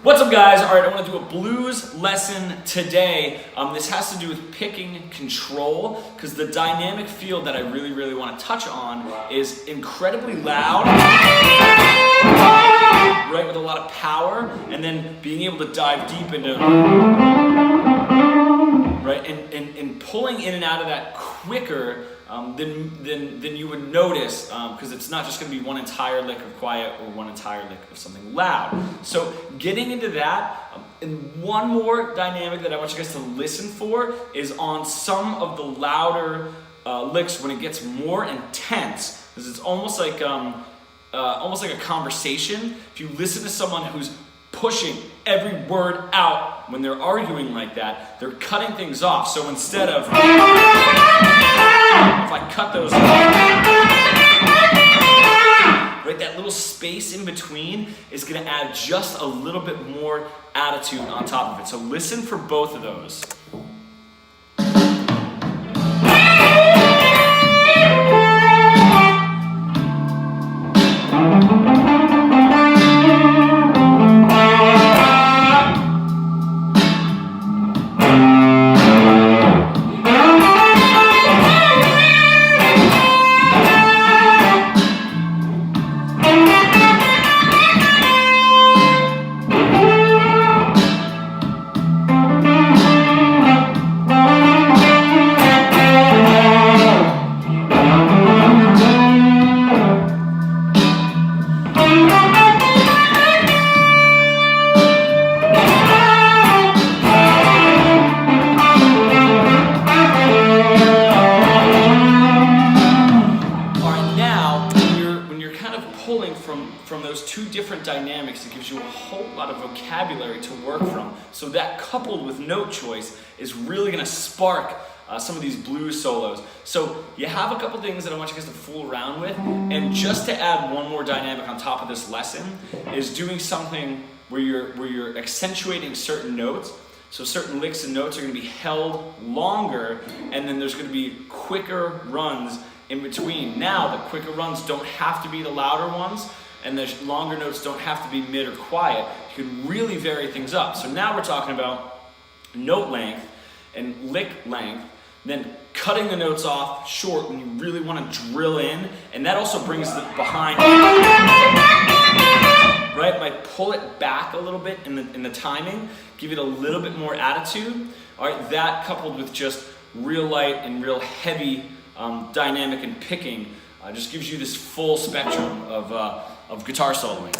What's up, guys? All right, I want to do a blues lesson today. This has to do with picking control, because the dynamic field that I really want to touch on is incredibly loud, right, with a lot of power, and then being able to dive deep into, right, and pulling in and out of that quicker than you would notice, because it's not just going to be one entire lick of quiet or one entire lick of something loud. So getting into that, and one more dynamic that I want you guys to listen for is on some of the louder licks when it gets more intense, because it's almost like a conversation. If you listen to someone who's pushing every word out when they're arguing like that, they're cutting things off. So instead of, if I cut those off, right, that little space in between is going to add just a little bit more attitude on top of it. So listen for both of those. From those two different dynamics, it gives you a whole lot of vocabulary to work from. So that, coupled with note choice, is really going to spark some of these blues solos. So you have a couple things that I want you guys to fool around with, and just to add one more dynamic on top of this lesson is doing something where you're accentuating certain notes. So certain licks and notes are going to be held longer, and then there's going to be quicker runs in between. Now the quicker runs don't have to be the louder ones, and the longer notes don't have to be mid or quiet. You can really vary things up. So now we're talking about note length and lick length, then cutting the notes off short when you really want to drill in, and that also brings the behind, right? Might pull it back a little bit in the timing, give it a little bit more attitude. All right, that coupled with just real light and real heavy dynamic and picking just gives you this full spectrum of guitar soloing.